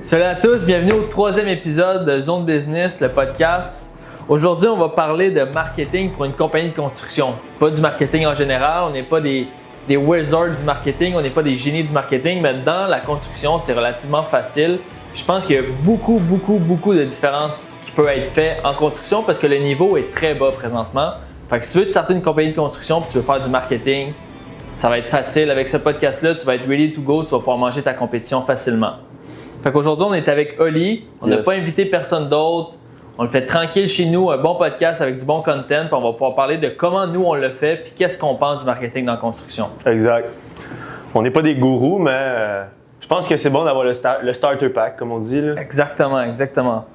Salut à tous, bienvenue au troisième épisode de Zone Business, le podcast. Aujourd'hui, on va parler de marketing pour une compagnie de construction. Pas du marketing en général, on n'est pas des wizards du marketing, on n'est pas des génies du marketing, mais dans la construction, c'est relativement facile. Je pense qu'il y a beaucoup de différences qui peuvent être faites en construction parce que le niveau est très bas présentement. Fait que si tu veux te sortir d'une compagnie de construction et tu veux faire du marketing, ça va être facile. Avec ce podcast-là, tu vas être ready to go, tu vas pouvoir manger ta compétition facilement. Fait qu'aujourd'hui, on est avec Oli. On n'a pas invité personne d'autre. On le fait tranquille chez nous, un bon podcast avec du bon content. Puis on va pouvoir parler de comment nous on le fait puis qu'est-ce qu'on pense du marketing dans la construction. Exact. On n'est pas des gourous, mais je pense que c'est bon d'avoir le starter pack, comme on dit. Là. Exactement.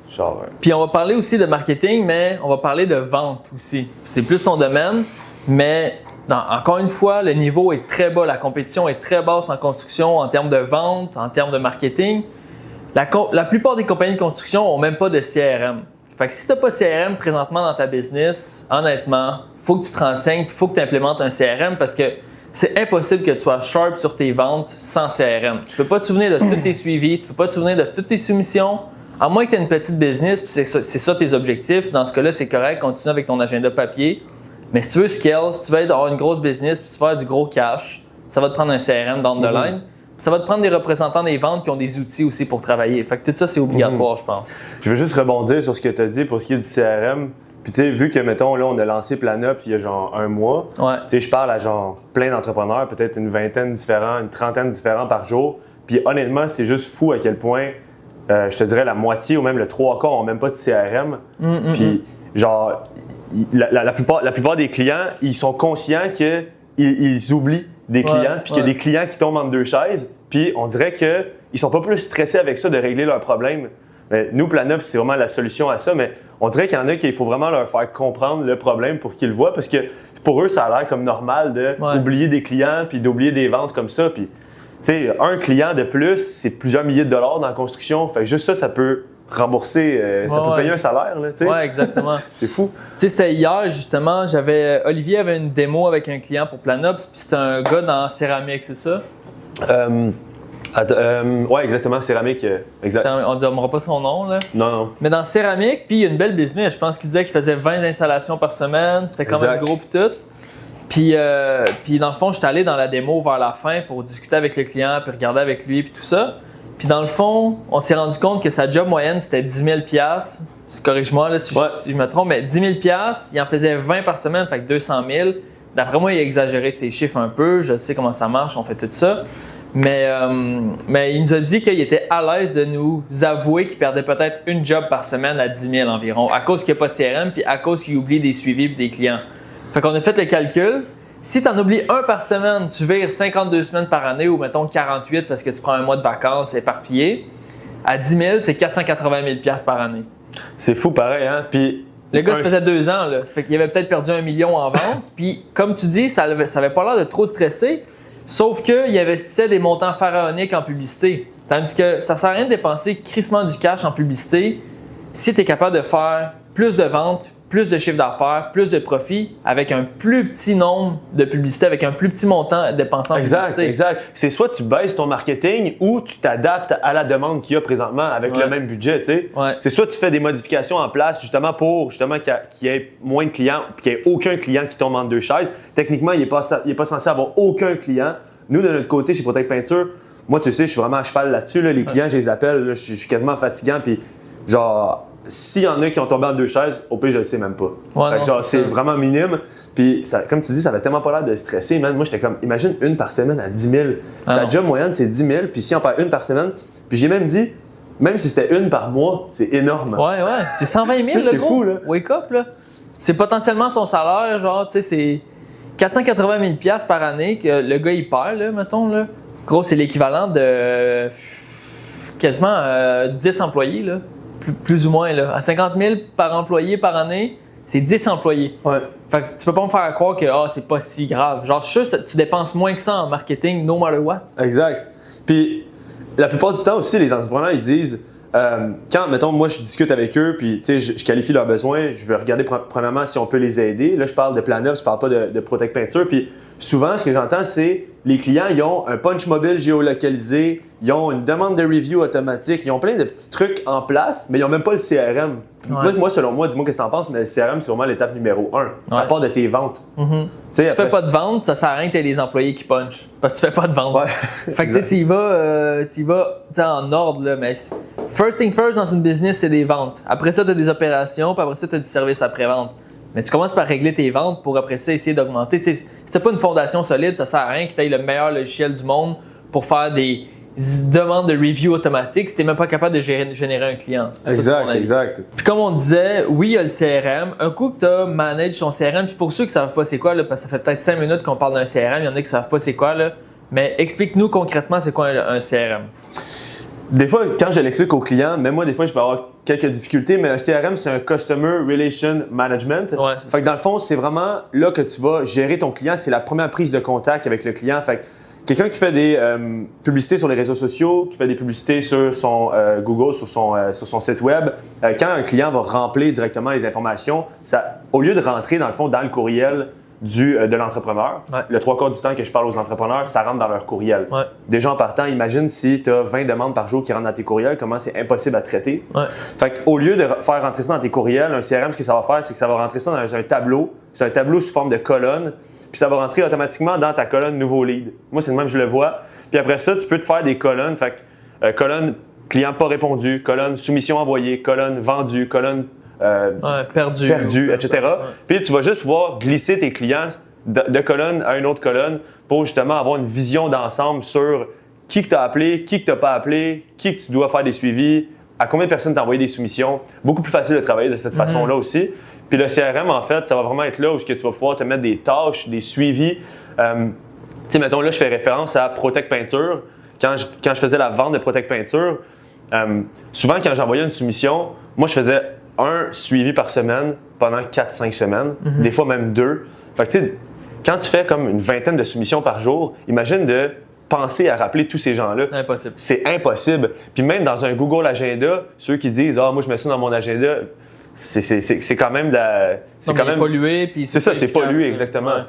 Puis on va parler aussi de marketing, mais on va parler de vente aussi. C'est plus ton domaine, mais encore une fois, le niveau est très bas. La compétition est très basse en construction en termes de vente, en termes de marketing. La plupart des compagnies de construction n'ont même pas de CRM. Fait que si tu n'as pas de CRM présentement dans ta business, honnêtement, il faut que tu te renseignes, il faut que tu implémentes un CRM parce que c'est impossible que tu sois sharp sur tes ventes sans CRM. Tu ne peux pas te souvenir de tous tes suivis, tu ne peux pas te souvenir de toutes tes soumissions, à moins que tu aies une petite business, puis c'est ça tes objectifs. Dans ce cas-là, c'est correct, continue avec ton agenda papier. Mais si tu veux scale, si tu veux avoir une grosse business, puis tu veux faire du gros cash, ça va te prendre un CRM down the line. Ça va te prendre des représentants des ventes qui ont des outils aussi pour travailler. Fait que tout ça, c'est obligatoire, je pense. Je veux juste rebondir sur ce que tu as dit pour ce qui est du CRM. Puis tu sais, vu que, mettons, là, on a lancé PlanUp il y a genre un mois, tu sais, je parle à genre plein d'entrepreneurs, peut-être une vingtaine différents, une trentaine différents par jour. Puis honnêtement, c'est juste fou à quel point, je te dirais, la moitié ou même le trois quarts n'ont même pas de CRM. Puis genre, la plupart des clients, ils sont conscients qu'ils oublient des clients, puis qu'il y a des clients qui tombent entre deux chaises, puis on dirait qu'ils ne sont pas plus stressés avec ça de régler leurs problèmes. Mais nous, PlanUp, c'est vraiment la solution à ça, mais on dirait qu'il y en a qu'il faut vraiment leur faire comprendre le problème pour qu'ils le voient, parce que pour eux, ça a l'air comme normal d'oublier des clients, puis d'oublier des ventes comme ça, puis tu sais, un client de plus, c'est plusieurs milliers de dollars dans la construction, fait que juste ça peut rembourser, ça peut payer un salaire, là, tu sais. Ouais, exactement. C'est fou. Tu sais, c'était hier, justement, Olivier avait une démo avec un client pour PlanUp, puis c'était un gars dans céramique, c'est ça? Ouais, exactement, céramique. Exact. On ne dira pas son nom, là. Non. Mais dans céramique, puis il y a une belle business. Je pense qu'il disait qu'il faisait 20 installations par semaine, c'était quand même gros, puis tout. Puis dans le fond, j'étais allé dans la démo vers la fin pour discuter avec le client, puis regarder avec lui, puis tout ça. Puis dans le fond, on s'est rendu compte que sa job moyenne, c'était 10 000 $. Corrige-moi là, si je me trompe, mais 10 000 $, il en faisait 20 par semaine, fait que 200 000. D'après moi, il a exagéré ses chiffres un peu. Je sais comment ça marche, on fait tout ça. Mais il nous a dit qu'il était à l'aise de nous avouer qu'il perdait peut-être une job par semaine à 10 000 environ, à cause qu'il n'y a pas de CRM, puis à cause qu'il oublie des suivis et des clients. Fait qu'on a fait le calcul. Si tu en oublies un par semaine, tu vires 52 semaines par année ou mettons 48 parce que tu prends un mois de vacances éparpillé. À 10 000, c'est 480 000 $ par année. C'est fou pareil, hein? Puis le gars, ça faisait 2 ans. Là. Ça fait qu'il avait peut-être perdu 1 million en vente. Puis comme tu dis, ça avait pas l'air de trop stresser. Sauf qu'il investissait des montants pharaoniques en publicité. Tandis que ça sert à rien de dépenser crissement du cash en publicité si tu es capable de faire plus de ventes, plus de chiffre d'affaires, plus de profit avec un plus petit nombre de publicités, avec un plus petit montant dépensé en publicité. Exact. C'est soit tu baisses ton marketing ou tu t'adaptes à la demande qu'il y a présentement avec le même budget. Tu sais. C'est soit tu fais des modifications en place justement pour qu'il y ait moins de clients, qu'il n'y ait aucun client qui tombe entre deux chaises. Techniquement, il n'est pas censé avoir aucun client. Nous, de notre côté, chez Protect Peinture, moi, tu sais, je suis vraiment à cheval là-dessus. Là. Les clients, je les appelle, là, je suis quasiment fatigant. Puis genre, s'il y en a qui ont tombé en deux chaises, au pire, je le sais même pas. C'est vraiment minime. Puis, comme tu dis, ça avait tellement pas l'air de stresser. Man. Moi, j'étais comme, imagine une par semaine à 10 000. Sa job moyenne, c'est 10 000. Puis, si on perd une par semaine, puis j'ai même dit, même si c'était une par mois, c'est énorme. Ouais. C'est 120 000, le c'est gros. fou, là. Wake up, là. C'est potentiellement son salaire, genre, tu sais, c'est 480 000 $ par année que le gars, il perd, là, mettons, là. Gros, c'est l'équivalent de quasiment 10 employés, là. Plus ou moins, là. À 50 000 par employé par année, c'est 10 employés. Ouais. Fait que tu peux pas me faire croire que c'est pas si grave. Genre, je suis sûr que tu dépenses moins que ça en marketing, no matter what. Exact. Puis, la plupart du temps aussi, les entrepreneurs, ils disent, quand, mettons, moi, je discute avec eux, puis, tu sais, je qualifie leurs besoins, je veux regarder premièrement si on peut les aider. Là, je parle de PlanUp, je parle pas de Protect Peinture. Puis, souvent, ce que j'entends, c'est les clients, ils ont un punch mobile géolocalisé, ils ont une demande de review automatique, ils ont plein de petits trucs en place, mais ils n'ont même pas le CRM. Moi, selon moi, dis-moi ce que tu en penses, mais le CRM, c'est vraiment l'étape numéro 1. Ça part de tes ventes. Si tu fais pas de vente, ça sert à rien que tu aies des employés qui punchent, parce que tu fais pas de vente. Fait que tu y vas en ordre, là, mais first thing first dans une business, c'est des ventes. Après ça, tu as des opérations, puis après ça, tu as du service après-vente. Mais tu commences par régler tes ventes pour après ça essayer d'augmenter. Si tu n'as pas une fondation solide, ça ne sert à rien que tu aies le meilleur logiciel du monde pour faire des demandes de review automatique si tu n'es même pas capable de générer un client. Exact. Puis comme on disait, oui, il y a le CRM. Un coup que tu as managé ton CRM, puis pour ceux qui ne savent pas c'est quoi, là, parce que ça fait peut-être 5 minutes qu'on parle d'un CRM, il y en a qui ne savent pas c'est quoi, là, mais explique-nous concrètement c'est quoi un CRM. Des fois, quand je l'explique aux clients, même moi, des fois, je peux avoir quelques difficultés, mais un CRM, c'est un Customer Relation Management. Fait que dans le fond, c'est vraiment là que tu vas gérer ton client. C'est la première prise de contact avec le client. Fait que quelqu'un qui fait des publicités sur les réseaux sociaux, qui fait des publicités sur son Google, sur son site web, quand un client va remplir directement les informations, au lieu de rentrer, dans le fond, dans le courriel de l'entrepreneur. Le 3/4 du temps que je parle aux entrepreneurs, ça rentre dans leur courriel. Déjà en partant, imagine si tu as 20 demandes par jour qui rentrent dans tes courriels, comment c'est impossible à traiter. Fait qu'au lieu de faire rentrer ça dans tes courriels, un CRM, ce que ça va faire, c'est que ça va rentrer ça dans un tableau. C'est un tableau sous forme de colonne, puis ça va rentrer automatiquement dans ta colonne nouveau lead. Moi, c'est le même, je le vois. Puis après ça, tu peux te faire des colonnes. Fait que colonne client pas répondu, colonne soumission envoyée, colonne vendu, colonne perdu, etc. Puis tu vas juste pouvoir glisser tes clients de colonne à une autre colonne pour justement avoir une vision d'ensemble sur qui que tu as appelé, qui que tu n'as pas appelé, qui que tu dois faire des suivis, à combien de personnes t'as envoyé des soumissions. Beaucoup plus facile de travailler de cette façon-là aussi. Puis le CRM, en fait, ça va vraiment être là où tu vas pouvoir te mettre des tâches, des suivis. Tu sais, mettons, là, je fais référence à Protect Peinture. Quand je faisais la vente de Protect Peinture, souvent, quand j'envoyais une soumission, moi, je faisais un suivi par semaine pendant 4-5 semaines, des fois même 2. Fait que tu sais, quand tu fais comme une vingtaine de soumissions par jour, imagine de penser à rappeler tous ces gens-là. Impossible. C'est impossible. Puis même dans un Google Agenda, ceux qui disent « Ah, moi je mets ça dans mon agenda », c'est quand même de la... C'est quand même pollué. Puis c'est ça, c'est pollué, exactement.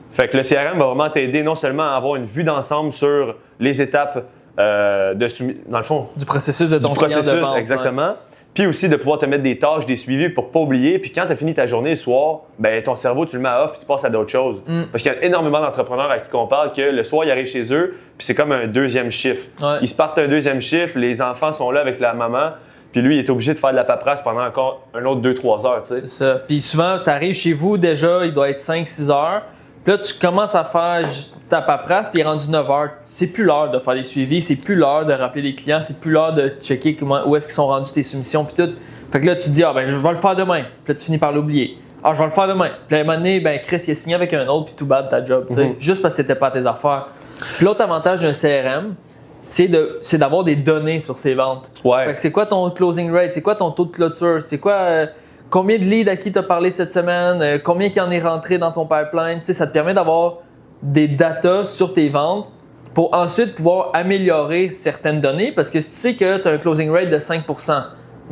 Fait que le CRM va vraiment t'aider non seulement à avoir une vue d'ensemble sur les étapes dans le fond... Du processus de ton client de vente. Exactement. Puis aussi de pouvoir te mettre des tâches, des suivis pour pas oublier. Puis quand tu as fini ta journée le soir, ben ton cerveau, tu le mets à off puis tu passes à d'autres choses. Parce qu'il y a énormément d'entrepreneurs à qui on parle que le soir, ils arrivent chez eux puis c'est comme un deuxième chiffre. Ils se partent un deuxième chiffre, les enfants sont là avec la maman. Puis lui, il est obligé de faire de la paperasse pendant encore un autre 2-3 heures. Tu sais. C'est ça. Puis souvent, tu arrives chez vous déjà, il doit être 5-6 heures. Puis là, tu commences à faire ta paperasse, puis il est rendu 9 heures. C'est plus l'heure de faire les suivis, c'est plus l'heure de rappeler les clients, c'est plus l'heure de checker où est-ce qu'ils sont rendus tes soumissions, puis tout. Fait que là, tu te dis, je vais le faire demain. Puis là, tu finis par l'oublier. Je vais le faire demain. Puis à un moment donné, Chris, il a signé avec un autre, puis tout bad ta job, tu sais, juste parce que c'était pas tes affaires. Puis l'autre avantage d'un CRM, c'est d'avoir des données sur ces ventes. Fait que c'est quoi ton closing rate? C'est quoi ton taux de clôture? C'est quoi combien de leads à qui tu as parlé cette semaine? Combien qui en est rentré dans ton pipeline? Ça te permet d'avoir des datas sur tes ventes pour ensuite pouvoir améliorer certaines données parce que si tu sais que tu as un closing rate de 5%,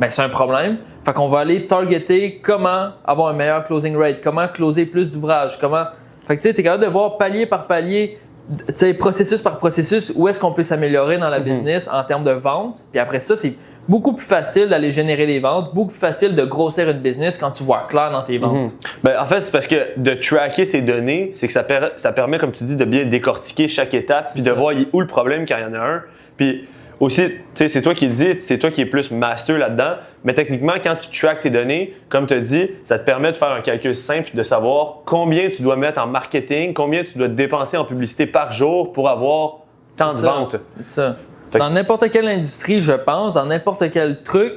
c'est un problème. Fait qu'on va aller targeter comment avoir un meilleur closing rate, comment closer plus d'ouvrages, Fait que tu es capable de voir palier par palier, processus par processus, où est-ce qu'on peut s'améliorer dans la business en termes de vente. Puis après ça, c'est beaucoup plus facile d'aller générer des ventes, beaucoup plus facile de grossir une business quand tu vois clair dans tes ventes. En fait, c'est parce que de tracker ces données, c'est que ça permet, comme tu dis, de bien décortiquer chaque étape puis de voir où le problème quand il y en a un. Puis aussi, c'est toi qui le dis, c'est toi qui es plus master là-dedans, mais techniquement, quand tu traques tes données, comme tu as dit, ça te permet de faire un calcul simple de savoir combien tu dois mettre en marketing, combien tu dois dépenser en publicité par jour pour avoir tant de ventes. C'est ça. Dans n'importe quelle industrie, je pense, dans n'importe quel truc,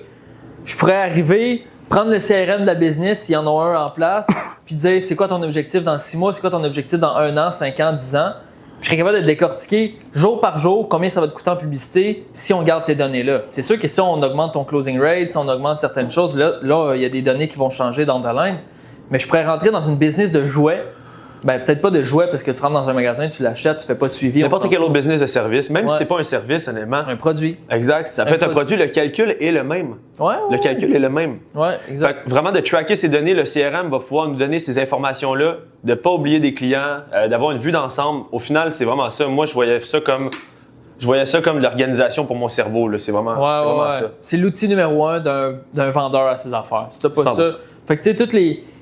je pourrais arriver, prendre le CRM de la business, s'il y en a un en place, puis dire c'est quoi ton objectif dans 6 mois, c'est quoi ton objectif dans 1 an, 5 ans, 10 ans. Puis je serais capable de décortiquer jour par jour combien ça va te coûter en publicité si on garde ces données-là. C'est sûr que si on augmente ton closing rate, si on augmente certaines choses, là il y a des données qui vont changer dans the line. Mais je pourrais rentrer dans une business de jouets Ben, peut-être pas de jouets parce que tu rentres dans un magasin, tu l'achètes, tu fais pas de suivi. N'importe quel autre business de service, même si c'est pas un service, honnêtement. Un produit. Exact. Ça peut être un produit, le calcul est le même. Le calcul est le même. Exact. Fait que vraiment, de tracker ces données, le CRM va pouvoir nous donner ces informations-là, de ne pas oublier des clients, d'avoir une vue d'ensemble. Au final, c'est vraiment ça. Moi, je voyais ça comme de l'organisation pour mon cerveau. C'est vraiment ça. C'est l'outil numéro 1 d'un vendeur à ses affaires. Si t'as pas 100%. Ça. Fait que tu sais, tous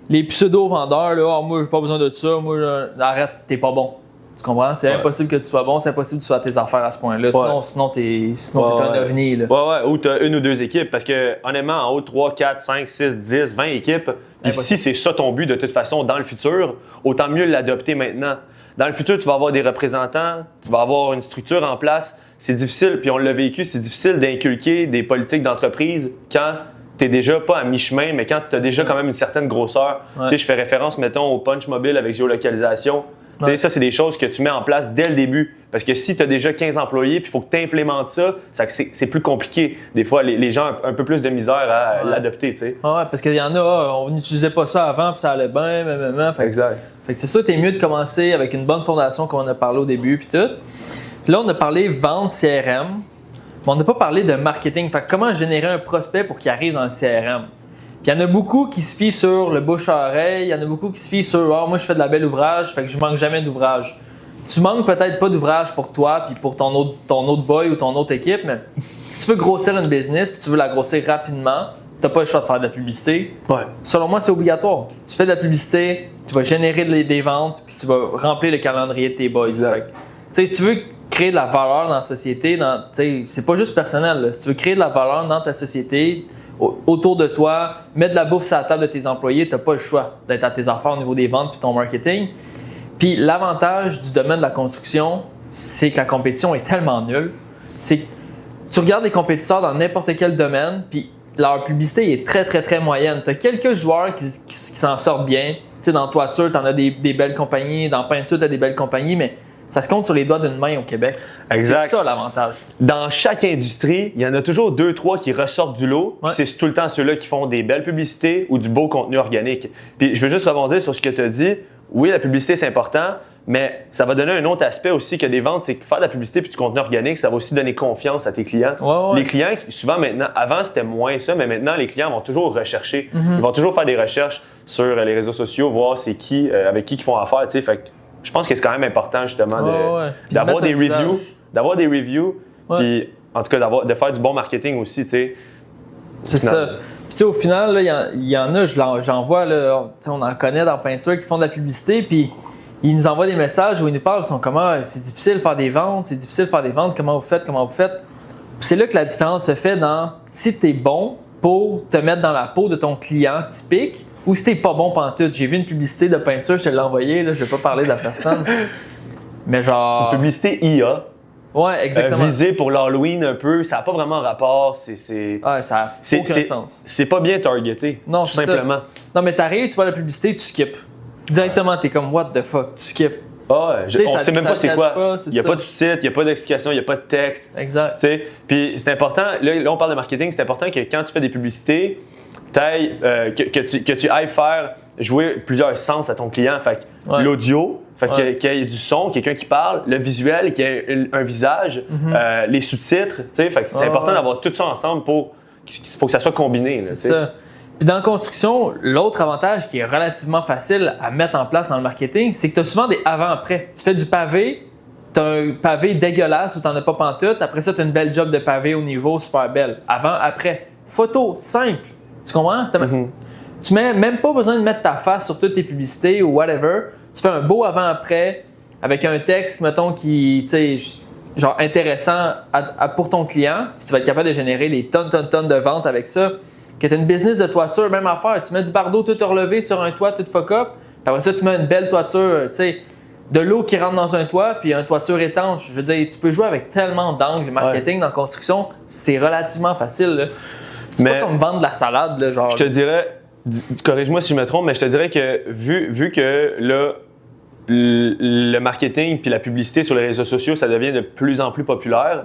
les pseudo-vendeurs, là, moi, j'ai pas besoin de ça, moi, arrête, t'es pas bon. Tu comprends? C'est impossible que tu sois bon, c'est impossible que tu sois à tes affaires à ce point-là. Sinon t'es un ovni. Là. Ou t'as une ou deux équipes. Parce que, honnêtement, en haut, 3, 4, 5, 6, 10, 20 équipes, puis si c'est ça ton but de toute façon dans le futur, autant mieux l'adopter maintenant. Dans le futur, tu vas avoir des représentants, tu vas avoir une structure en place. C'est difficile, puis on l'a vécu, c'est difficile d'inculquer des politiques d'entreprise quand tu n'es déjà pas à mi-chemin, mais quand tu as déjà quand même une certaine grosseur. Tu sais, je fais référence, mettons, au punch mobile avec géolocalisation. Tu sais, ça, c'est des choses que tu mets en place dès le début. Parce que si tu as déjà 15 employés puis il faut que tu implémentes ça, c'est plus compliqué. Des fois, les gens ont un peu plus de misère à l'adopter. Tu sais. Parce qu'il y en a, on n'utilisait pas ça avant puis ça allait bien. Exact. Fait que c'est ça, t'es mieux de commencer avec une bonne fondation comme on a parlé au début puis tout. Là, on a parlé vente CRM, mais on n'a pas parlé de marketing. Fait que comment générer un prospect pour qu'il arrive dans le CRM? Puis il y en a beaucoup qui se fient sur le bouche à oreille, il y en a beaucoup qui se fient sur moi je fais de la belle ouvrage, fait que je manque jamais d'ouvrage. Tu manques peut-être pas d'ouvrage pour toi puis pour ton autre boy ou ton autre équipe, mais si tu veux grossir une business puis tu veux la grossir rapidement, t'as pas le choix de faire de la publicité. Selon moi, c'est obligatoire. Tu fais de la publicité, tu vas générer des ventes puis tu vas remplir le calendrier de tes boys. Si tu veux créer de la valeur dans la société, c'est pas juste personnel. Là. Si tu veux créer de la valeur dans ta société, autour de toi, mettre de la bouffe sur la table de tes employés, tu n'as pas le choix d'être à tes affaires au niveau des ventes puis ton marketing. Puis l'avantage du domaine de la construction, c'est que la compétition est tellement nulle. C'est que tu regardes les compétiteurs dans n'importe quel domaine, puis leur publicité est très, très, très moyenne. Tu as quelques joueurs qui s'en sortent bien. Tu sais, dans toiture, tu en as des belles compagnies. Dans peinture, tu as des belles compagnies, mais ça se compte sur les doigts d'une main au Québec. Exact. C'est ça l'avantage. Dans chaque industrie, il y en a toujours 2-3 qui ressortent du lot. C'est tout le temps ceux-là qui font des belles publicités ou du beau contenu organique. Puis je veux juste rebondir sur ce que tu as dit. Oui, la publicité, c'est important, mais ça va donner un autre aspect aussi que des ventes, c'est que faire de la publicité puis du contenu organique, ça va aussi donner confiance à tes clients. Les clients, souvent maintenant, avant c'était moins ça, mais maintenant les clients vont toujours rechercher. Ils vont toujours faire des recherches sur les réseaux sociaux, voir c'est qui, avec qui ils font affaire. Fait que je pense que c'est quand même important justement d'avoir des reviews, puis en tout cas de faire du bon marketing aussi. C'est ça. Puis au final, il y en a, j'en vois, là, on en connaît dans la peinture qui font de la publicité, puis ils nous envoient des messages où ils nous parlent, ils sont comme c'est difficile de faire des ventes, comment vous faites? Puis c'est là que la différence se fait dans si tu es bon pour te mettre dans la peau de ton client typique ou si tu n'es pas bon pantoute. J'ai vu une publicité de peinture, je te l'ai envoyée, je ne vais pas parler de la personne, mais genre… C'est une publicité IA. Ouais, exactement. Visé pour l'Halloween un peu, ça n'a pas vraiment rapport. Ça n'a aucun sens. C'est pas bien targeté. Non, tout simplement. Ça. Non, mais t'arrives, tu vois la publicité, tu skips. Directement, t'es comme what the fuck, tu skips. On sait même pas c'est quoi. Il n'y a pas de sous-titre, il n'y a pas d'explication, il n'y a pas de texte. Exact. Puis c'est important, là on parle de marketing, c'est important que quand tu fais des publicités, que tu ailles jouer plusieurs sens à ton client. Fait l'audio, qu'il y ait du son, quelqu'un qui parle, le visuel, qu'il y ait un visage, les sous-titres. Fait que c'est important d'avoir tout ça ensemble pour qu'il faut que ça soit combiné. C'est ça. Puis dans la construction, l'autre avantage qui est relativement facile à mettre en place dans le marketing, c'est que tu as souvent des avant-après. Tu fais du pavé, tu as un pavé dégueulasse où tu n'en as pas pantoute. Après ça, tu as une belle job de pavé au niveau super belle. Avant, après. Photo, simple. Tu comprends? Tu n'as même pas besoin de mettre ta face sur toutes tes publicités ou whatever. Tu fais un beau avant-après avec un texte, mettons, qui, tu sais, genre intéressant pour ton client. Puis tu vas être capable de générer des tonnes de ventes avec ça. Que tu as une business de toiture, même affaire. Tu mets du bardeau tout relevé sur un toit, tout fuck-up. Puis après ça, tu mets une belle toiture, tu sais, de l'eau qui rentre dans un toit, puis une toiture étanche. Je veux dire, tu peux jouer avec tellement d'angles. Le marketing dans la construction, c'est relativement facile. Là. C'est pas comme vendre de la salade. Là, genre. Je te dirais, corrige-moi si je me trompe, mais je te dirais que vu que là, le marketing puis la publicité sur les réseaux sociaux, ça devient de plus en plus populaire.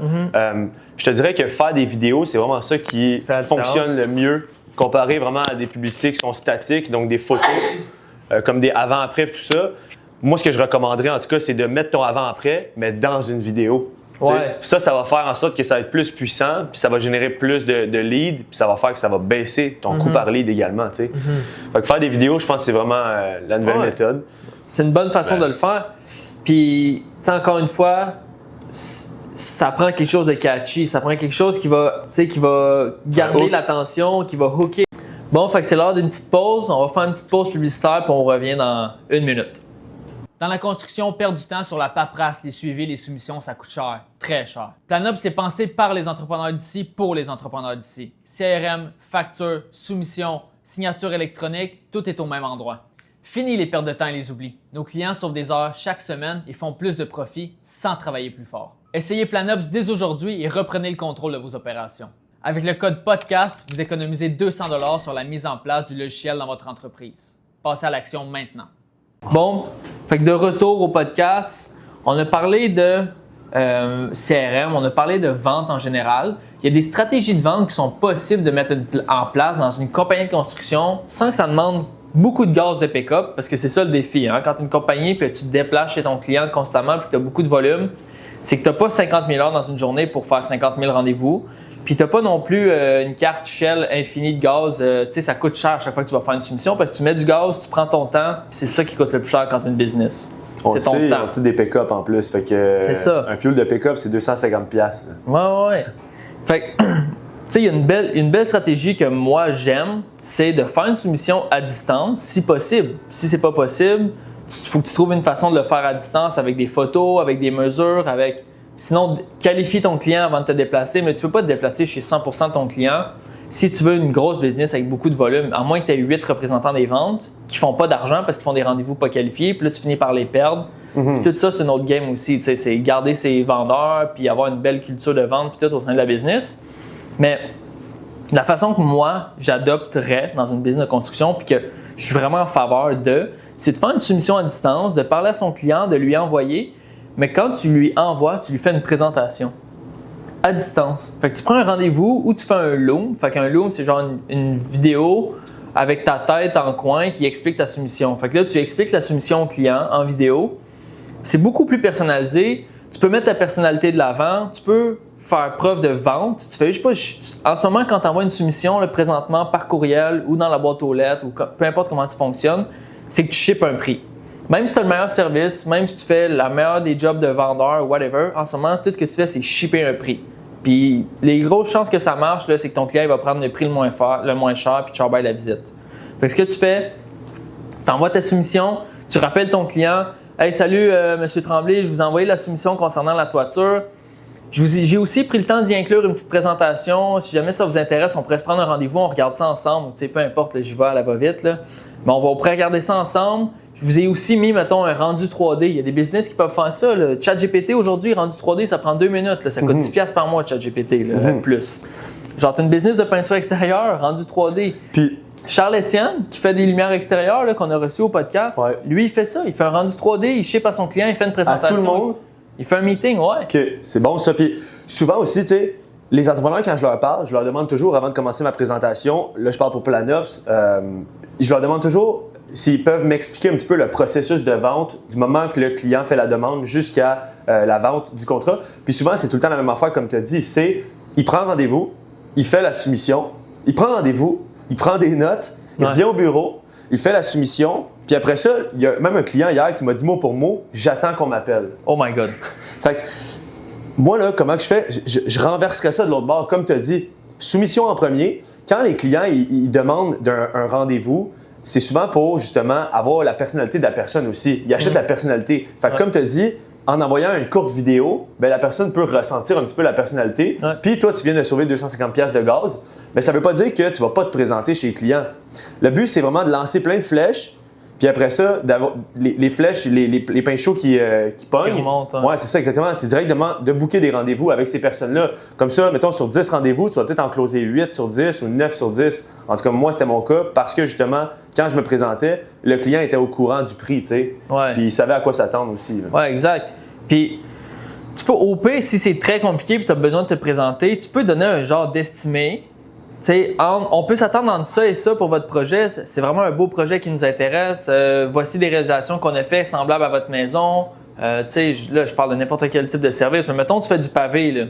Je te dirais que faire des vidéos, c'est vraiment ça qui fonctionne le mieux comparé vraiment à des publicités qui sont statiques, donc des photos, comme des avant-après et tout ça. moi, ce que je recommanderais, en tout cas, c'est de mettre ton avant-après, mais dans une vidéo. Ouais. Ça va faire en sorte que ça va être plus puissant, puis ça va générer plus de leads, puis ça va faire que ça va baisser ton coût par lead également. Fait que faire des vidéos, je pense que c'est vraiment la nouvelle méthode. C'est une bonne façon de le faire. Puis, encore une fois, ça prend quelque chose de catchy, ça prend quelque chose qui va garder l'attention, qui va hooker. Bon, fait que c'est l'heure d'une petite pause. On va faire une petite pause publicitaire, puis on revient dans 1 minute. Dans la construction, perdre du temps sur la paperasse, les suivis, les soumissions, ça coûte cher, très cher. PlanUp, c'est pensé par les entrepreneurs d'ici, pour les entrepreneurs d'ici. CRM, facture, soumission, signature électronique, tout est au même endroit. Fini les pertes de temps et les oublis. Nos clients sauvent des heures chaque semaine et font plus de profit sans travailler plus fort. Essayez PlanUp dès aujourd'hui et reprenez le contrôle de vos opérations. Avec le code podcast, vous économisez 200 $ sur la mise en place du logiciel dans votre entreprise. Passez à l'action maintenant. Bon, fait que de retour au podcast, on a parlé de CRM, on a parlé de vente en général. Il y a des stratégies de vente qui sont possibles de mettre en place dans une compagnie de construction sans que ça demande beaucoup de gaz de pick-up, parce que c'est ça le défi. Hein? Quand tu es une compagnie et tu te déplaces chez ton client constamment et que tu as beaucoup de volume, c'est que tu n'as pas 50 000 heures dans une journée pour faire 50 000 rendez-vous. Puis tu n'as pas non plus une carte Shell infinie de gaz. Tu sais, ça coûte cher à chaque fois que tu vas faire une soumission parce que tu mets du gaz, tu prends ton temps, puis c'est ça qui coûte le plus cher quand tu as une business. C'est ton temps. Ils ont tous des pick-up en plus. Fait que, c'est ça. Un fuel de pick-up, c'est 250$. Ouais. Fait que, tu sais, il y a une belle stratégie que moi j'aime, c'est de faire une soumission à distance, si possible. Si c'est pas possible, il faut que tu trouves une façon de le faire à distance avec des photos, avec des mesures, avec... Sinon, qualifie ton client avant de te déplacer, mais tu ne peux pas te déplacer chez 100% de ton client si tu veux une grosse business avec beaucoup de volume, à moins que tu aies 8 représentants des ventes qui ne font pas d'argent parce qu'ils font des rendez-vous pas qualifiés, puis là, tu finis par les perdre. Puis tout ça, c'est une autre game aussi. C'est garder ses vendeurs, puis avoir une belle culture de vente, puis tout au sein de la business. Mais la façon que moi, j'adopterais dans une business de construction, puis que je suis vraiment en faveur de, c'est de faire une soumission à distance, de parler à son client, de lui envoyer. Mais quand tu lui envoies, tu lui fais une présentation à distance. Fait que tu prends un rendez-vous ou tu fais un loom. Fait qu'un loom, c'est genre une vidéo avec ta tête en coin qui explique ta soumission. Fait que là, tu expliques la soumission au client en vidéo. C'est beaucoup plus personnalisé. Tu peux mettre ta personnalité de l'avant. Tu peux faire preuve de vente. Tu fais, je sais pas, en ce moment, quand tu envoies une soumission, là, présentement par courriel ou dans la boîte aux lettres, ou peu importe comment tu fonctionnes, c'est que tu shippes un prix. Même si tu as le meilleur service, même si tu fais la meilleure des jobs de vendeur, whatever, en ce moment, tout ce que tu fais, c'est shipper un prix. Puis les grosses chances que ça marche, là, c'est que ton client il va prendre le prix le moins cher, puis tu vas la visite. Fait que ce que tu fais, tu envoies ta soumission, tu rappelles ton client, « Hey, salut, Monsieur Tremblay, je vous ai envoyé la soumission concernant la toiture. J'ai aussi pris le temps d'y inclure une petite présentation. Si jamais ça vous intéresse, on pourrait se prendre un rendez-vous, on regarde ça ensemble. Tu sais, peu importe, j'y vais à la va-vite. Mais on pourrait regarder ça ensemble. Je vous ai aussi mis, mettons, un rendu 3D. Il y a des business qui peuvent faire ça. Le ChatGPT, aujourd'hui, rendu 3D, ça prend 2 minutes. Là. Ça coûte 10$ par mois, ChatGPT, plus. Genre, tu as une business de peinture extérieure, rendu 3D. Puis, Charles-Étienne, qui fait des lumières extérieures, là, qu'on a reçu au podcast, lui, il fait ça. Il fait un rendu 3D, il ship à son client, il fait une présentation. À tout le monde? Il fait un meeting, ouais. OK, c'est bon ça. Puis souvent aussi, tu sais, les entrepreneurs, quand je leur parle, je leur demande toujours, avant de commencer ma présentation, là, je parle pour PlanUp, je leur demande toujours s'ils peuvent m'expliquer un petit peu le processus de vente du moment que le client fait la demande jusqu'à la vente du contrat. Puis souvent, c'est tout le temps la même affaire, comme tu as dit, c'est il prend rendez-vous, il fait la soumission, il prend rendez-vous, il prend des notes, il revient au bureau, il fait la soumission, puis après ça, il y a même un client hier qui m'a dit mot pour mot, j'attends qu'on m'appelle. Oh my God. Fait que moi, là, comment que je fais? Je renverserais ça de l'autre bord. Comme tu as dit, soumission en premier. Quand les clients ils demandent un rendez-vous, c'est souvent pour justement avoir la personnalité de la personne aussi. Ils achètent la personnalité. Fait que comme tu as dit, en envoyant une courte vidéo, ben, la personne peut ressentir un petit peu la personnalité. Puis toi, tu viens de sauver 250$ de gaz. Mais ça ne veut pas dire que tu ne vas pas te présenter chez les clients. Le but, c'est vraiment de lancer plein de flèches. Puis après ça, d'avoir les flèches, les pains chauds qui pognent. Qui remontent, Ouais, c'est ça, exactement. C'est directement de booker des rendez-vous avec ces personnes-là. Comme ça, mettons, sur 10 rendez-vous, tu vas peut-être en closer 8 sur 10 ou 9 sur 10. En tout cas, moi, c'était mon cas parce que justement, quand je me présentais, le client était au courant du prix, tu sais. Ouais. Puis il savait à quoi s'attendre aussi. Là. Ouais, exact. Puis tu peux, au pire, si c'est très compliqué et tu as besoin de te présenter, tu peux donner un genre d'estimé on peut s'attendre entre ça et ça pour votre projet. C'est vraiment un beau projet qui nous intéresse. Voici des réalisations qu'on a fait semblables à votre maison. Là, je parle de n'importe quel type de service, mais mettons, tu fais du pavé.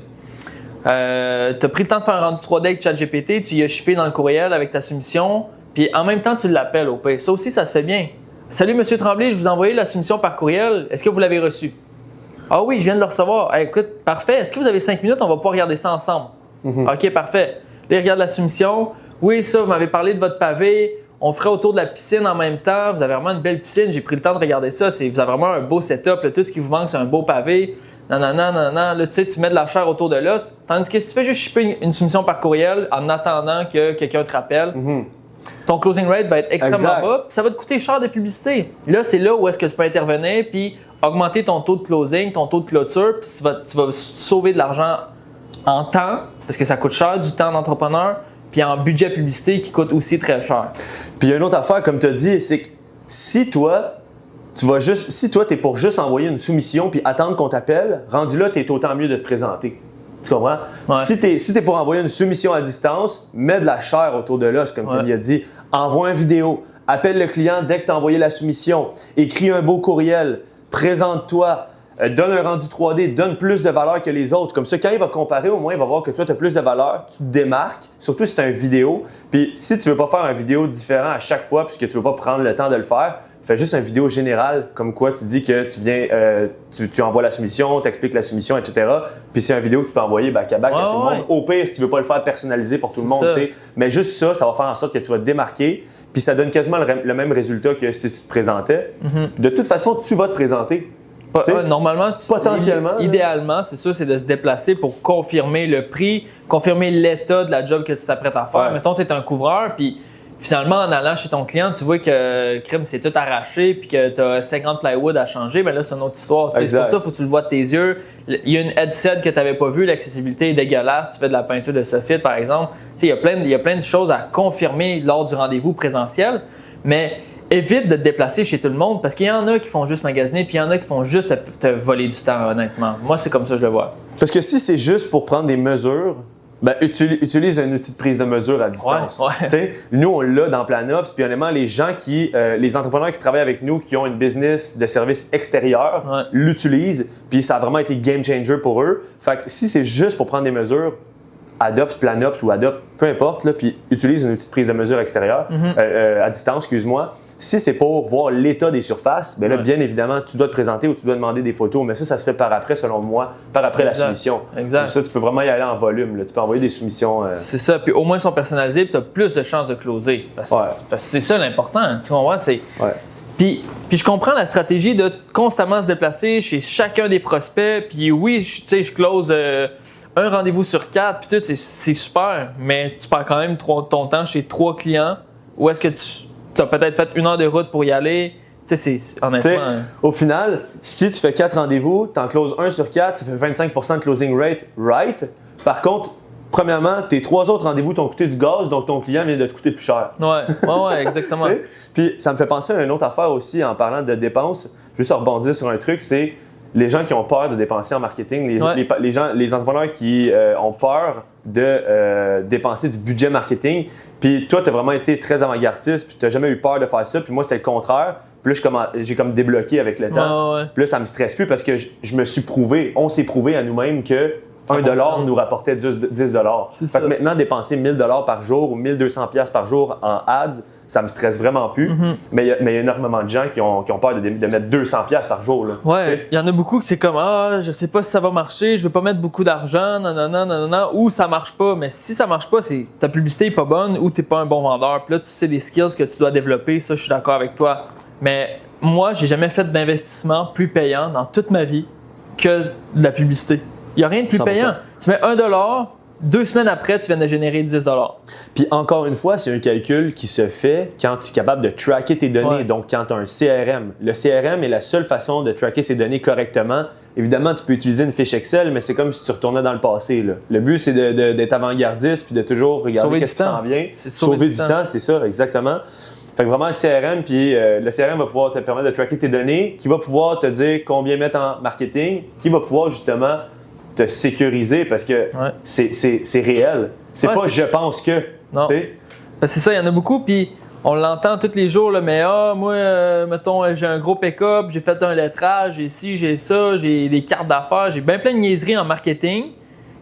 Tu as pris le temps de faire un rendu 3D avec ChatGPT, tu y as shippé dans le courriel avec ta soumission, puis en même temps, tu l'appelles au pire. Ça aussi, ça se fait bien. Salut, Monsieur Tremblay, je vous ai envoyé la soumission par courriel. Est-ce que vous l'avez reçue? Ah oui, je viens de le recevoir. Hey, écoute, parfait. Est-ce que vous avez 5 minutes? On va pouvoir regarder ça ensemble. OK, parfait. Là, il regarde la soumission. Oui, ça, vous m'avez parlé de votre pavé. On ferait autour de la piscine en même temps. Vous avez vraiment une belle piscine. J'ai pris le temps de regarder ça. Vous avez vraiment un beau setup. Là, tout ce qui vous manque, c'est un beau pavé. Là, tu mets de la chair autour de l'os. Tandis que si tu fais juste shipper une soumission par courriel en attendant que quelqu'un te rappelle, ton closing rate va être extrêmement bas. Ça va te coûter cher de publicité. Là, c'est là où est-ce que tu peux intervenir puis augmenter ton taux de closing, ton taux de clôture. Puis tu vas sauver de l'argent en temps, parce que ça coûte cher, du temps d'entrepreneur, puis en budget publicité qui coûte aussi très cher. Puis il y a une autre affaire, comme tu as dit, c'est que si toi, tu es pour juste envoyer une soumission puis attendre qu'on t'appelle, rendu là, tu es autant mieux de te présenter. Tu comprends? Ouais. Si tu es pour envoyer une soumission à distance, mets de la chair autour de l'os, comme tu l'as dit. Envoie une vidéo, appelle le client dès que tu as envoyé la soumission, écris un beau courriel, présente-toi, donne un rendu 3D, donne plus de valeur que les autres. Comme ça, quand il va comparer, au moins, il va voir que toi, tu as plus de valeur, tu te démarques, surtout si tu as une vidéo. Puis si tu ne veux pas faire une vidéo différente à chaque fois puisque tu ne veux pas prendre le temps de le faire, fais juste une vidéo générale, comme quoi tu dis que tu viens, tu envoies la soumission, tu expliques la soumission, etc. Puis c'est une vidéo que tu peux envoyer back-à-back à tout le monde. Au pire, si tu ne veux pas le faire personnalisé pour tout le monde, mais juste ça va faire en sorte que tu vas te démarquer. Puis ça donne quasiment le même résultat que si tu te présentais. De toute façon, tu vas te présenter. Normalement, potentiellement, idéalement, c'est sûr, c'est de se déplacer pour confirmer le prix, confirmer l'état de la job que tu t'apprêtes à faire. Mettons, tu es un couvreur, puis finalement, en allant chez ton client, tu vois que crème, c'est tout arraché, puis que tu as 50 plywood à changer. Bien là, c'est une autre histoire. C'est pour ça qu'il faut que tu le vois de tes yeux. Il y a une headset que tu n'avais pas vue, l'accessibilité est dégueulasse. Tu fais de la peinture de soffit, par exemple. Il y a plein de choses à confirmer lors du rendez-vous présentiel, mais évite de te déplacer chez tout le monde parce qu'il y en a qui font juste magasiner puis il y en a qui font juste te voler du temps, honnêtement. Moi, c'est comme ça que je le vois. Parce que si c'est juste pour prendre des mesures, ben, utilise un outil de prise de mesure à distance. Nous, on l'a dans Planops, puis honnêtement, les entrepreneurs qui travaillent avec nous, qui ont une business de service extérieur, l'utilisent, puis ça a vraiment été game changer pour eux. Fait que si c'est juste pour prendre des mesures, adopte Planops ou adopte, peu importe, là, puis utilise une outil de prise de mesure extérieure, à distance, excuse-moi. Si c'est pour voir l'état des surfaces, bien là, bien évidemment, tu dois te présenter ou tu dois demander des photos, mais ça se fait par après, selon moi, par après la soumission. Exact. Comme ça, tu peux vraiment y aller en volume. Là. Tu peux envoyer des soumissions. C'est ça, puis au moins ils sont personnalisés, puis tu as plus de chances de closer. Parce que c'est ça l'important, tu comprends? Puis je comprends la stratégie de constamment se déplacer chez chacun des prospects, puis oui, je close un rendez-vous sur 4, puis tout, c'est super, mais tu perds quand même ton temps chez 3 clients. Ou est-ce que tu as peut-être fait 1 heure de route pour y aller? Honnêtement. Au final, si tu fais 4 rendez-vous, tu en closes 1 sur 4, ça fait 25 de closing rate, right? Par contre, premièrement, tes 3 autres rendez-vous t'ont coûté du gaz, donc ton client vient de te coûter plus cher. Ouais, exactement. Puis ça me fait penser à une autre affaire aussi en parlant de dépenses. Je veux juste rebondir sur un truc, c'est les gens qui ont peur de dépenser en marketing, les entrepreneurs qui ont peur de dépenser du budget marketing. Puis toi, tu as vraiment été très avant-gardiste, puis tu n'as jamais eu peur de faire ça. Puis moi, c'était le contraire. Puis là, j'ai comme débloqué avec le temps. Puis là, ça me stresse plus parce que je me suis prouvé, on s'est prouvé à nous-mêmes que $1 nous rapportait 10 $. Fait que maintenant, dépenser 1 000 par jour ou 1 200 $ par jour en ads, ça me stresse vraiment plus. Mais il y a énormément de gens qui ont peur de mettre 200 $ par jour. Il y en a beaucoup que c'est comme je sais pas si ça va marcher, je veux pas mettre beaucoup d'argent, ou ça marche pas. Mais si ça marche pas, c'est ta publicité est pas bonne ou t'es pas un bon vendeur. Puis là, tu sais les skills que tu dois développer, ça, je suis d'accord avec toi. Mais moi, j'ai jamais fait d'investissement plus payant dans toute ma vie que de la publicité. Il n'y a rien de plus 100%. Payant. Tu mets $1, 2 semaines après, tu viens de générer 10 $. Puis encore une fois, c'est un calcul qui se fait quand tu es capable de tracker tes données. Donc, quand tu as un CRM. Le CRM est la seule façon de tracker ces données correctement. Évidemment, tu peux utiliser une fiche Excel, mais c'est comme si tu retournais dans le passé. Là. Le but, c'est d'être avant-gardiste puis de toujours regarder qu'est-ce qui s'en vient. Sauver du temps, c'est ça, exactement. Fait que vraiment, le CRM, puis le CRM va pouvoir te permettre de tracker tes données, qui va pouvoir te dire combien mettre en marketing, qui va pouvoir justement te sécuriser parce que c'est réel. C'est pas je pense que. Non. C'est ça, il y en a beaucoup, puis on l'entend tous les jours, là, mais moi, mettons, j'ai un gros pick-up, j'ai fait un lettrage, j'ai ci, j'ai ça, j'ai des cartes d'affaires, j'ai bien plein de niaiseries en marketing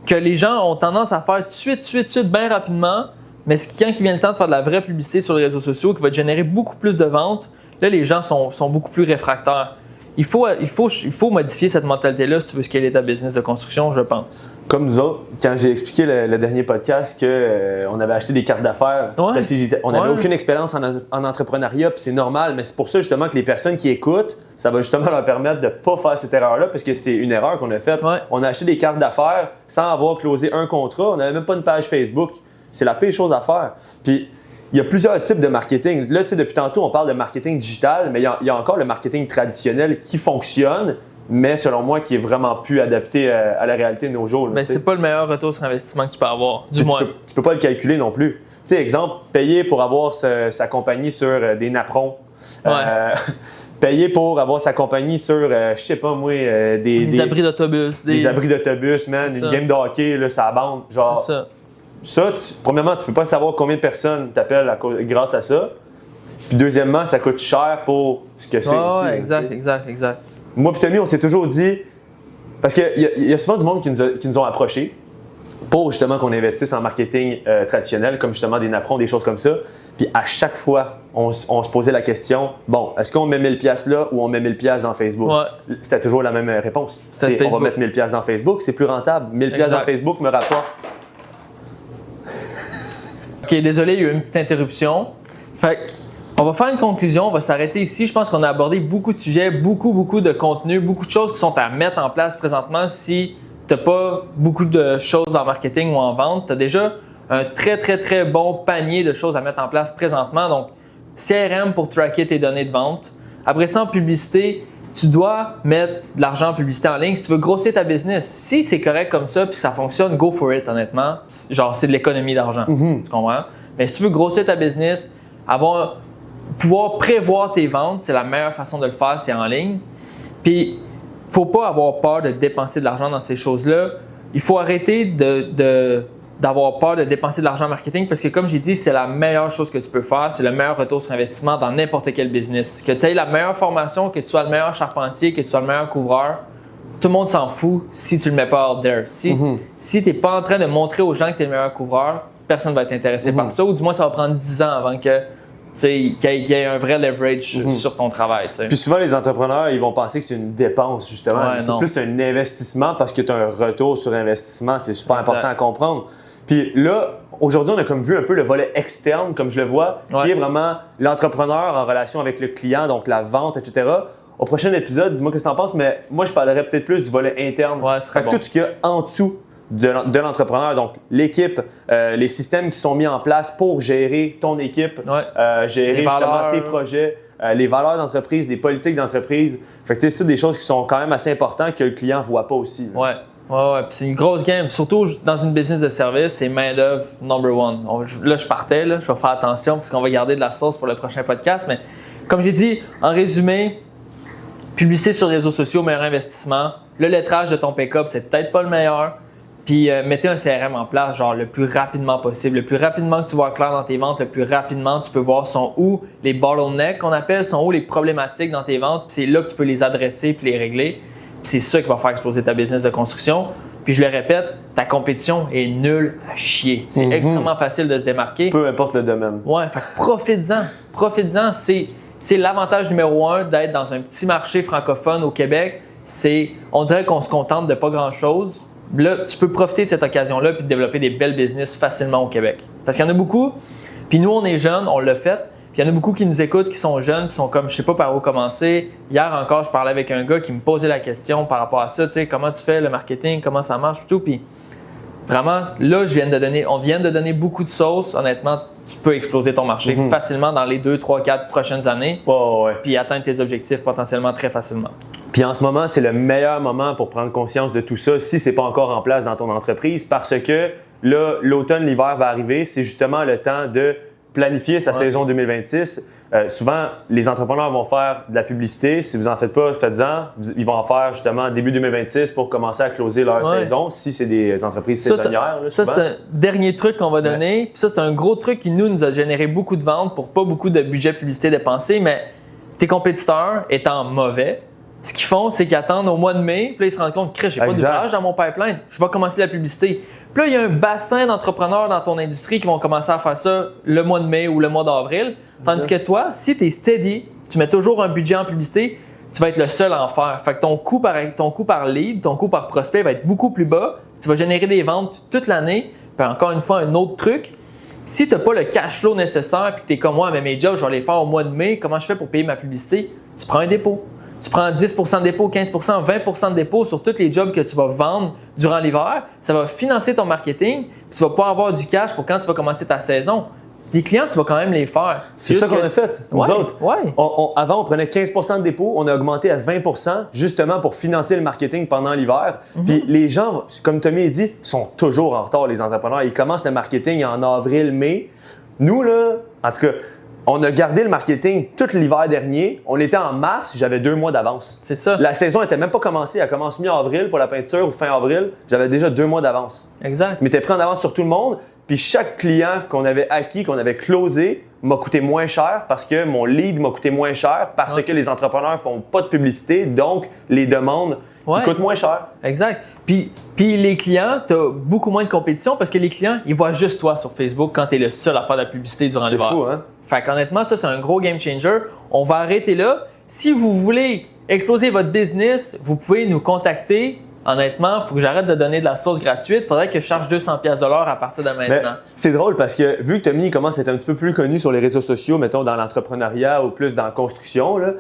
que les gens ont tendance à faire tout de suite, bien rapidement, mais quand il vient le temps de faire de la vraie publicité sur les réseaux sociaux qui va te générer beaucoup plus de ventes, là, les gens sont beaucoup plus réfractaires. Il faut modifier cette mentalité-là si tu veux scaler ta business de construction, je pense. Comme nous autres, quand j'ai expliqué le dernier podcast qu'on avait acheté des cartes d'affaires, on n'avait aucune expérience en entrepreneuriat, puis c'est normal, mais c'est pour ça justement que les personnes qui écoutent, ça va justement leur permettre de ne pas faire cette erreur-là, parce que c'est une erreur qu'on a faite. Ouais. On a acheté des cartes d'affaires sans avoir closé un contrat, on n'avait même pas une page Facebook. C'est la pire chose à faire. Puis, il y a plusieurs types de marketing. Là, depuis tantôt, on parle de marketing digital, mais il y a encore le marketing traditionnel qui fonctionne, mais selon moi, qui est vraiment plus adapté à la réalité de nos jours. Mais c'est pas le meilleur retour sur investissement que tu peux avoir, du moins. Tu peux pas le calculer non plus. Tu sais, exemple, payer pour avoir sa compagnie sur des napperons. Ouais. Payer pour avoir sa compagnie sur, je sais pas moi, des abris d'autobus. Des abris d'autobus, man, une game de hockey, là, ça abande. Genre, c'est ça. Ça, premièrement, tu peux pas savoir combien de personnes t'appellent grâce à ça. Puis deuxièmement, ça coûte cher pour ce que c'est aussi. Exact. Moi et Tommy, on s'est toujours dit, parce qu'il y a souvent du monde qui nous ont approchés pour justement qu'on investisse en marketing traditionnel, comme justement des napperons, des choses comme ça. Puis à chaque fois, on se posait la question, bon, est-ce qu'on met 1000$ là ou on met 1000$ dans Facebook? Ouais. C'était toujours la même réponse. On va mettre 1000$ dans Facebook, c'est plus rentable. 1000$ dans Facebook me rapporte. OK, désolé, il y a eu une petite interruption. Fait on va faire une conclusion, on va s'arrêter ici. Je pense qu'on a abordé beaucoup de sujets, beaucoup de contenu, beaucoup de choses qui sont à mettre en place présentement. Si tu n'as pas beaucoup de choses en marketing ou en vente, tu as déjà un très bon panier de choses à mettre en place présentement. Donc, CRM pour tracker tes données de vente. Après ça, en publicité, tu dois mettre de l'argent en publicité en ligne si tu veux grossir ta business. Si c'est correct comme ça puis ça fonctionne, go for it, honnêtement. Genre, c'est de l'économie d'argent. Tu comprends? Mais si tu veux grossir ta business, pouvoir prévoir tes ventes, c'est la meilleure façon de le faire, c'est en ligne. Puis, il ne faut pas avoir peur de dépenser de l'argent dans ces choses-là. Il faut arrêter d'avoir peur de dépenser de l'argent en marketing parce que, comme j'ai dit, c'est la meilleure chose que tu peux faire. C'est le meilleur retour sur investissement dans n'importe quel business. Que tu aies la meilleure formation, que tu sois le meilleur charpentier, que tu sois le meilleur couvreur, tout le monde s'en fout si tu ne le mets pas out there. Si tu n'es pas en train de montrer aux gens que tu es le meilleur couvreur, personne ne va être intéressé par ça, ou du moins ça va prendre 10 ans avant qu'il y ait un vrai leverage sur ton travail. T'sais. Puis souvent, les entrepreneurs, ils vont penser que c'est une dépense, justement. Ouais, c'est plus un investissement parce que tu as un retour sur investissement. C'est super important à comprendre. Puis là, aujourd'hui, on a comme vu un peu le volet externe, comme je le vois, qui est vraiment l'entrepreneur en relation avec le client, donc la vente, etc. Au prochain épisode, dis-moi ce que tu en penses, mais moi, je parlerai peut-être plus du volet interne. Fait que tout ce qu'il y a en dessous de l'entrepreneur, donc l'équipe, les systèmes qui sont mis en place pour gérer ton équipe, gérer justement tes projets, les valeurs d'entreprise, les politiques d'entreprise. Fait que c'est toutes des choses qui sont quand même assez importantes que le client ne voit pas aussi. Ouais. Puis c'est une grosse game. Surtout dans une business de service, c'est main-d'œuvre number one. Là, je partais, je vais faire attention parce qu'on va garder de la sauce pour le prochain podcast. Mais comme j'ai dit, en résumé, publicité sur les réseaux sociaux, meilleur investissement. Le lettrage de ton pick-up, c'est peut-être pas le meilleur. Puis mettez un CRM en place, genre le plus rapidement possible. Le plus rapidement que tu vois clair dans tes ventes, le plus rapidement tu peux voir sont où les bottlenecks qu'on appelle, sont où les problématiques dans tes ventes. Puis c'est là que tu peux les adresser puis les régler. Puis c'est ça qui va faire exploser ta business de construction. Puis je le répète, ta compétition est nulle à chier. C'est extrêmement facile de se démarquer. Peu importe le domaine. Ouais, fait que profites-en. C'est l'avantage numéro 1 d'être dans un petit marché francophone au Québec. On dirait qu'on se contente de pas grand-chose. Là, tu peux profiter de cette occasion-là puis développer des belles business facilement au Québec. Parce qu'il y en a beaucoup. Puis nous, on est jeunes, on l'a fait. Puis il y en a beaucoup qui nous écoutent, qui sont jeunes, qui sont comme je sais pas par où commencer. Hier encore, je parlais avec un gars qui me posait la question par rapport à ça, tu sais, comment tu fais le marketing, comment ça marche, tout. Puis vraiment, là, on vient de donner beaucoup de sauce. Honnêtement, tu peux exploser ton marché facilement dans les 2, 3, 4 prochaines années. Puis atteindre tes objectifs potentiellement très facilement. Puis en ce moment, c'est le meilleur moment pour prendre conscience de tout ça si c'est pas encore en place dans ton entreprise parce que là, l'automne, l'hiver va arriver. C'est justement le temps de planifier sa saison 2026. souvent, les entrepreneurs vont faire de la publicité. Si vous n'en faites pas, faites-en. Ils vont en faire justement début 2026 pour commencer à closer leur saison, si c'est des entreprises saisonnières. Ça, c'est un dernier truc qu'on va donner. Puis ça, c'est un gros truc qui nous a généré beaucoup de ventes pour pas beaucoup de budget publicité dépensé. Mais tes compétiteurs étant mauvais, ce qu'ils font, c'est qu'ils attendent au mois de mai. Puis là, ils se rendent compte que j'ai pas d'ouvrage dans mon pipeline. Je vais commencer la publicité. Puis là, il y a un bassin d'entrepreneurs dans ton industrie qui vont commencer à faire ça le mois de mai ou le mois d'avril. Tandis que toi, si tu es steady, tu mets toujours un budget en publicité, tu vas être le seul à en faire. Fait que ton coût par lead, ton coût par prospect va être beaucoup plus bas. Tu vas générer des ventes toute l'année. Puis encore une fois, un autre truc, si tu n'as pas le cash flow nécessaire et que tu es comme moi, mais mes jobs, je vais les faire au mois de mai, comment je fais pour payer ma publicité? Tu prends un dépôt. Tu prends 10 de dépôt, 15 20 de dépôt sur tous les jobs que tu vas vendre durant l'hiver. Ça va financer ton marketing. Puis tu vas pouvoir avoir du cash pour quand tu vas commencer ta saison. Tes clients, tu vas quand même les faire. C'est ça qu'on a fait, nous autres. Avant, on prenait 15 de dépôt. On a augmenté à 20 justement pour financer le marketing pendant l'hiver. Puis les gens, comme Tommy a dit, sont toujours en retard, les entrepreneurs. Ils commencent le marketing en avril, mai. Nous, là, en tout cas, on a gardé le marketing tout l'hiver dernier. On était en mars, j'avais 2 mois d'avance. C'est ça. La saison n'était même pas commencée. Elle commence mi-avril pour la peinture ou fin avril. J'avais déjà 2 mois d'avance. Exact. Je m'étais pris en avance sur tout le monde. Puis chaque client qu'on avait acquis, qu'on avait closé, m'a coûté moins cher parce que mon lead m'a coûté moins cher parce que les entrepreneurs ne font pas de publicité. Donc, les demandes ils coûtent moins cher. Exact. Puis les clients, tu as beaucoup moins de compétition parce que les clients, ils voient juste toi sur Facebook quand tu es le seul à faire de la publicité durant l'hiver. C'est fou, hein? Fait qu'honnêtement, ça, c'est un gros game changer. On va arrêter là. Si vous voulez exploser votre business, vous pouvez nous contacter. Honnêtement, il faut que j'arrête de donner de la sauce gratuite. Il faudrait que je charge 200$ de l'heure à partir de maintenant. C'est drôle parce que vu que Tommy commence à être un petit peu plus connu sur les réseaux sociaux, mettons dans l'entrepreneuriat ou plus dans la construction, là,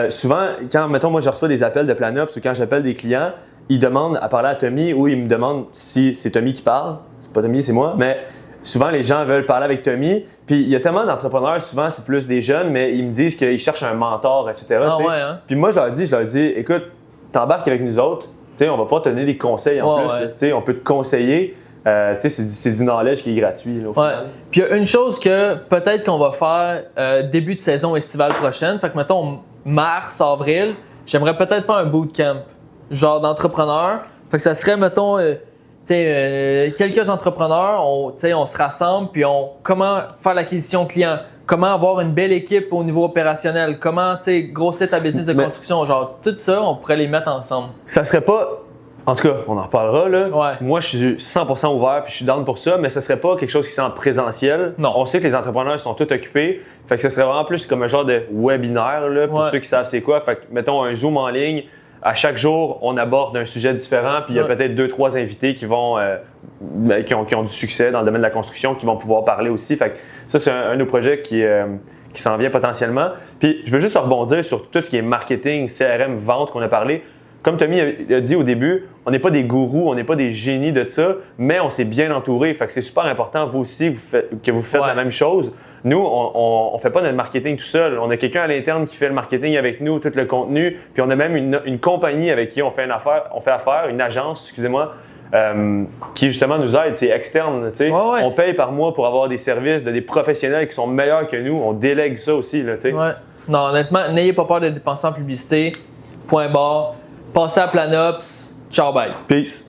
souvent, quand mettons, moi je reçois des appels de Planops ou quand j'appelle des clients, ils demandent à parler à Tommy ou ils me demandent si c'est Tommy qui parle. C'est pas Tommy, c'est moi. Mais souvent, les gens veulent parler avec Tommy. Puis il y a tellement d'entrepreneurs, souvent c'est plus des jeunes, mais ils me disent qu'ils cherchent un mentor, etc. Ah ouais, hein? Puis moi, je leur dis, écoute, t'embarques avec nous autres. T'sais, on va pas te donner des conseils en plus. Ouais. On peut te conseiller. C'est du knowledge qui est gratuit. Là, au final. Puis il y a une chose que peut-être qu'on va faire début de saison estivale prochaine. Fait que mettons mars, avril, j'aimerais peut-être faire un bootcamp, genre d'entrepreneur. Fait que ça serait, mettons, quelques entrepreneurs, on se rassemble puis comment faire l'acquisition client. Comment avoir une belle équipe au niveau opérationnel, comment grossir ta business de construction, genre tout ça, on pourrait les mettre ensemble. Ça serait pas, en tout cas, on en reparlera là. Ouais. Moi, je suis 100% ouvert puis je suis down pour ça, mais ça serait pas quelque chose qui est en présentiel. Non. On sait que les entrepreneurs sont tous occupés, fait que ça serait vraiment plus comme un genre de webinaire là, pour ceux qui savent c'est quoi. Fait que mettons un Zoom en ligne. À chaque jour, on aborde un sujet différent, puis il y a peut-être 2-3 invités qui ont du succès dans le domaine de la construction, qui vont pouvoir parler aussi. Fait que ça, c'est un de nos projets qui s'en vient potentiellement. Puis je veux juste rebondir sur tout ce qui est marketing, CRM, vente qu'on a parlé. Comme Tommy a dit au début, on n'est pas des gourous, on n'est pas des génies de ça, mais on s'est bien entouré. Fait que c'est super important, vous aussi, que vous faites la même chose. Nous, on ne fait pas notre marketing tout seul. On a quelqu'un à l'interne qui fait le marketing avec nous, tout le contenu. Puis on a même une compagnie avec qui on fait affaire, une agence, excusez-moi, qui justement nous aide. C'est externe. On paye par mois pour avoir des services de des professionnels qui sont meilleurs que nous. On délègue ça aussi. Là, Non, honnêtement, n'ayez pas peur de dépenser en publicité. Point barre. Passez à Planops. Ciao, bye. Peace.